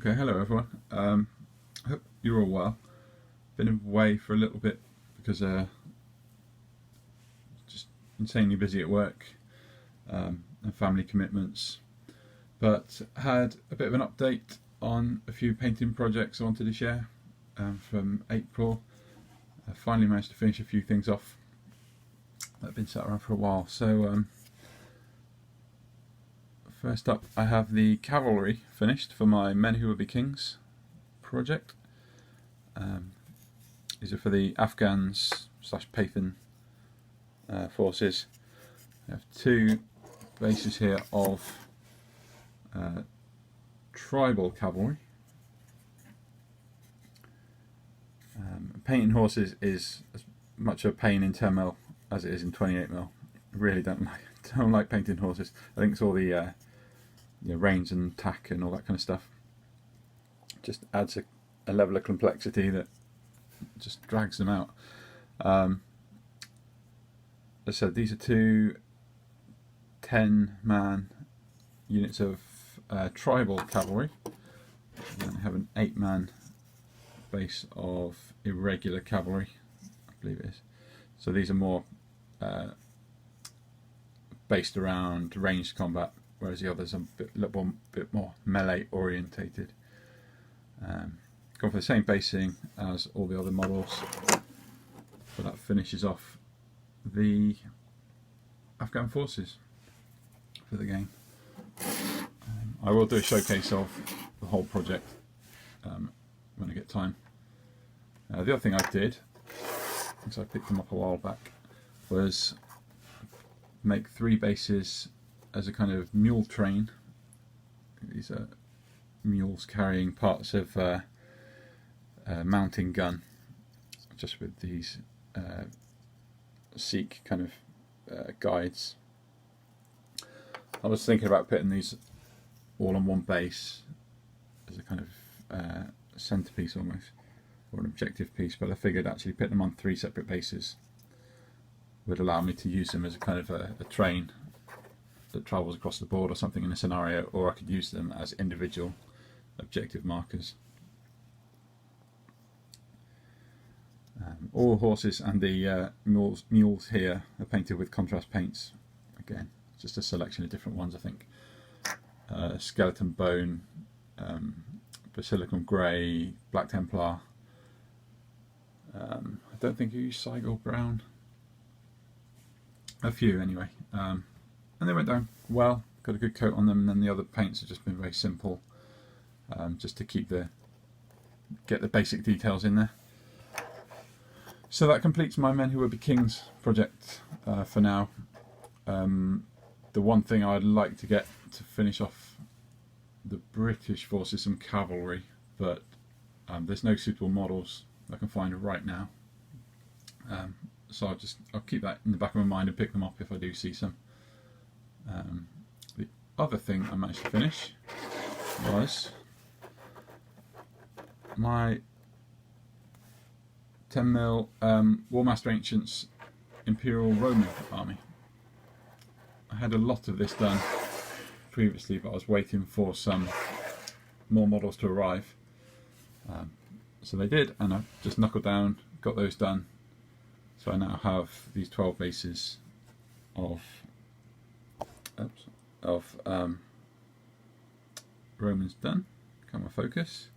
Okay, hello everyone. I hope you're all well. Been away for a little bit because just insanely busy at work and family commitments, but had a bit of an update on a few painting projects I wanted to share from April. I finally managed to finish a few things off that have been sat around for a while. So first up, I have the cavalry finished for my Men Who Would Be Kings project. These are for the Afghans / Pathan forces. I have two bases here of tribal cavalry. Painting horses is as much a pain in 10mm as it is in 28mm. I really don't like painting horses. I think it's all the reins and tack and all that kind of stuff. Just adds a level of complexity that just drags them out. As I said, these are two 10-man units of tribal cavalry, and I have an 8-man base of irregular cavalry, I believe it is. So these are more based around ranged combat, whereas the others are a bit more melee orientated. Gone for the same basing as all the other models, but that finishes off the Afghan forces for the game. I will do a showcase of the whole project when I get time. The other thing I did, because I picked them up a while back, was make 3 bases as a kind of mule train. These are mules carrying parts of a mounting gun, just with these Sikh kind of guides. I was thinking about putting these all on one base as a kind of centerpiece almost, or an objective piece, but I figured actually putting them on 3 separate bases would allow me to use them as a kind of a train that travels across the board or something in a scenario, or I could use them as individual objective markers. All horses and the mules here are painted with contrast paints. Again, just a selection of different ones, I think. Skeleton bone, basilicum grey, black templar. I don't think I used Saigal brown. A few anyway, and they went down well. Got a good coat on them, and then the other paints have just been very simple, just to get the basic details in there. So that completes my Men Who Would Be Kings project for now. The one thing I'd like to get to finish off the British forces, some cavalry, but there's no suitable models I can find right now. So I'll keep that in the back of my mind and pick them up if I do see some. The other thing I managed to finish was my 10mm Warmaster Ancients Imperial Roman army. I had a lot of this done previously, but I was waiting for some more models to arrive. So they did, and I just knuckled down, got those done. So I now have these 12 bases of Romans done. Come on, focus.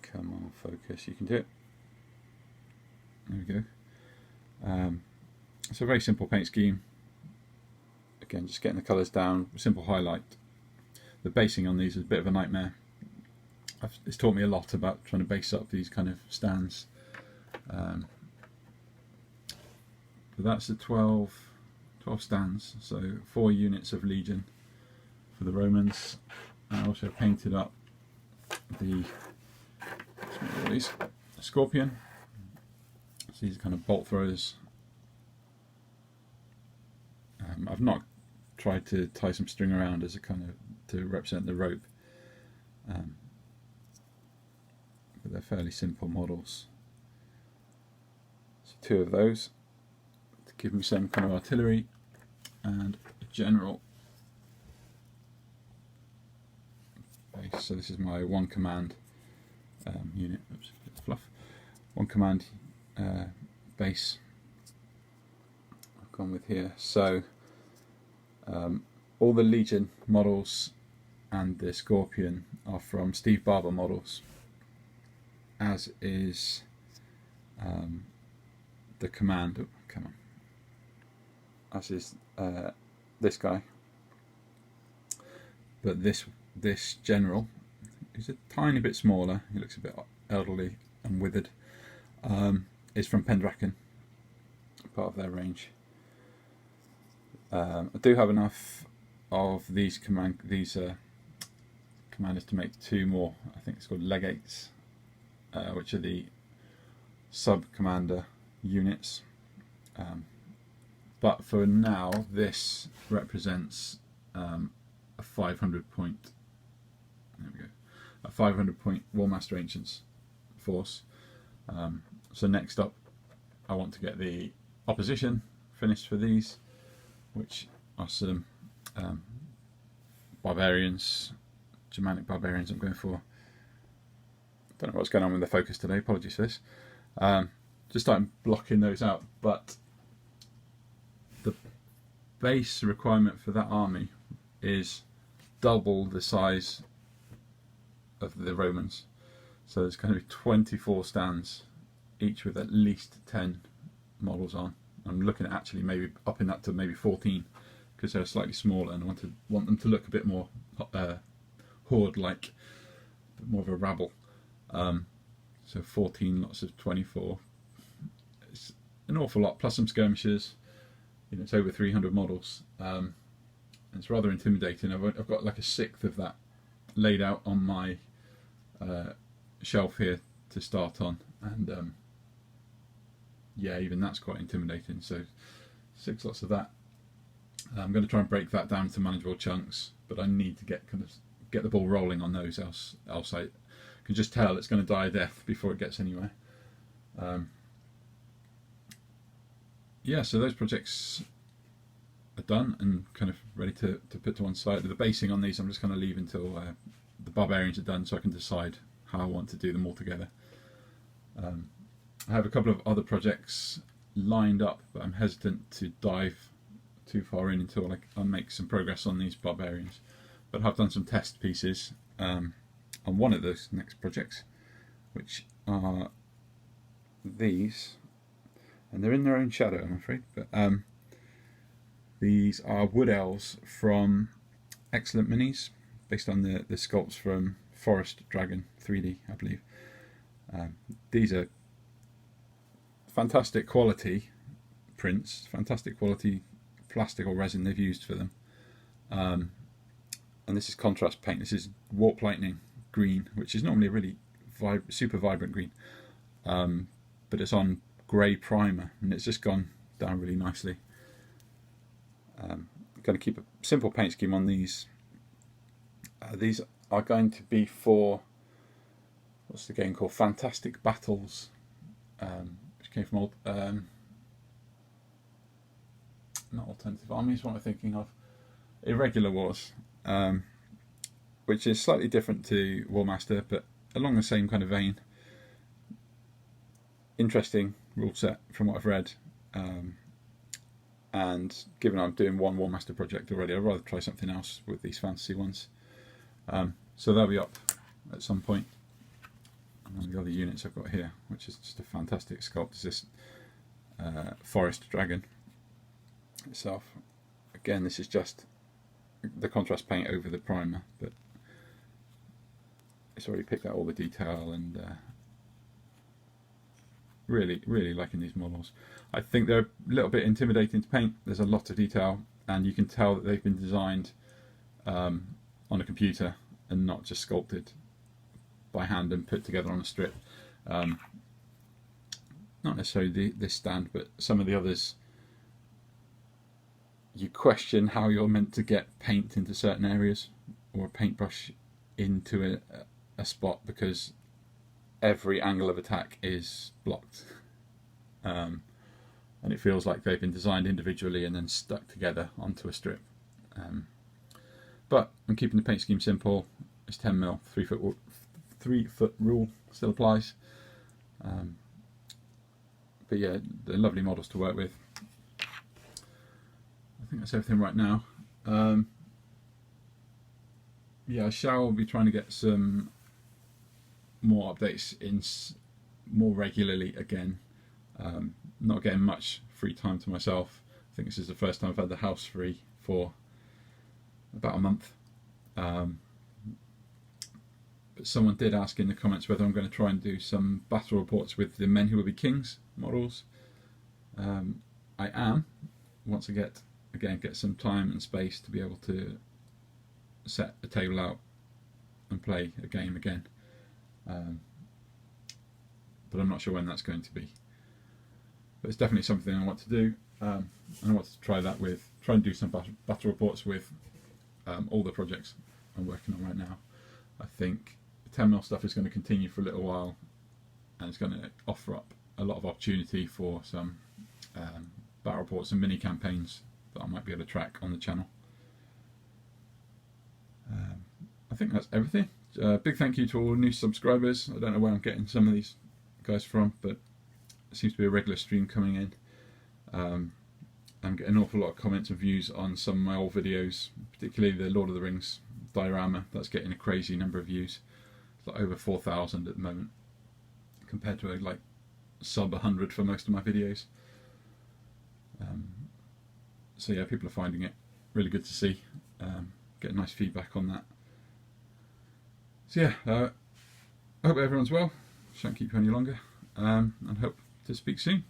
Come on, focus. You can do it. There we go. It's a very simple paint scheme. Again, just getting the colours down, simple highlight. The basing on these is a bit of a nightmare. It's taught me a lot about trying to base up these kind of stands. But that's the 12 stands, so 4 units of Legion for the Romans. I also painted up the Scorpion. So these are kind of bolt throwers. I've not tried to tie some string around as a kind of to represent the rope, but they're fairly simple models. So 2 of those to give me some kind of artillery and a general So this is my one command unit. Oops, bit of fluff. One command base I've gone with here. So all the Legion models and the Scorpion are from Steve Barber models, as is the command. Oh, come on. As is this guy. But this general is a tiny bit smaller. He looks a bit elderly and withered. Is from Pendraken, part of their range. I do have enough of these commanders to make two more. I think it's called legates, which are the sub-commander units. But for now, this represents a 500 point. There we go. A 500 point Warmaster Ancients force. So next up, I want to get the opposition finished for these, which are some barbarians, Germanic barbarians I'm going for. Don't know what's going on with the focus today, apologies for this. Just starting blocking those out, but the base requirement for that army is double the size of the Romans. So there's going to be 24 stands, each with at least 10 models on. I'm looking at actually maybe upping that to maybe 14, because they're slightly smaller and I want them to look a bit more horde-like, a bit more of a rabble. So 14 lots of 24. It's an awful lot, plus some skirmishers. You know, it's over 300 models. It's rather intimidating. I've got like a sixth of that laid out on my shelf here to start on, and yeah, even that's quite intimidating. So 6 lots of that. I'm going to try and break that down to manageable chunks, but I need to get the ball rolling on those, else I can just tell it's going to die a death before it gets anywhere. Yeah, so those projects are done and kind of ready to put to one side. The basing on these I'm just going to leave until the barbarians are done, so I can decide how I want to do them all together. I have a couple of other projects lined up, but I'm hesitant to dive too far in until I make some progress on these barbarians. But I've done some test pieces on one of those next projects, which are these, and they're in their own shadow, I'm afraid. But these are wood elves from Excellent Minis, based on the sculpts from Forest Dragon 3D, I believe. These are fantastic quality prints, fantastic quality plastic or resin they've used for them. And this is contrast paint. This is Warp Lightning green, which is normally a really super vibrant green, but it's on grey primer, and it's just gone down really nicely. I'm going to keep a simple paint scheme on these. These are going to be for, what's the game called? Fantastic Battles, which came from not Alternative Armies, what am I thinking of? Irregular Wars, which is slightly different to Warmaster, but along the same kind of vein. Interesting rule set from what I've read, and given I'm doing one Warmaster project already, I'd rather try something else with these fantasy ones. So they'll be up at some point. And one of the other units I've got here, which is just a fantastic sculpt, is this Forest Dragon itself. Again, this is just the contrast paint over the primer, but it's already picked out all the detail, and really liking these models. I think they're a little bit intimidating to paint. There's a lot of detail, and you can tell that they've been designed on a computer and not just sculpted by hand and put together on a strip. Not necessarily this stand, but some of the others, you question how you're meant to get paint into certain areas, or a paintbrush into a spot, because every angle of attack is blocked, and it feels like they've been designed individually and then stuck together onto a strip. But I'm keeping the paint scheme simple. It's 10mm, 3 foot rule still applies. But yeah, they're lovely models to work with. I think that's everything right now. Yeah, I shall be trying to get some more updates in more regularly again. Not getting much free time to myself. I think this is the first time I've had the house free for about a month. But someone did ask in the comments whether I'm going to try and do some battle reports with the Men Who Will Be Kings models. I am, once I get some time and space to be able to set a table out and play a game again. But I'm not sure when that's going to be. But it's definitely something I want to do, and I want to try and do some battle reports with all the projects I'm working on right now. I think the 10mm stuff is going to continue for a little while, and it's going to offer up a lot of opportunity for some battle reports and mini campaigns that I might be able to track on the channel. I think that's everything. Big thank you to all new subscribers. I don't know where I'm getting some of these guys from, but it seems to be a regular stream coming in. I'm getting an awful lot of comments and views on some of my old videos, particularly the Lord of the Rings diorama. That's getting a crazy number of views. It's like over 4,000 at the moment, compared to like sub 100 for most of my videos. So yeah, people are finding it really good to see. Get nice feedback on that. So yeah, I hope everyone's well. Shan't keep you any longer, and hope to speak soon.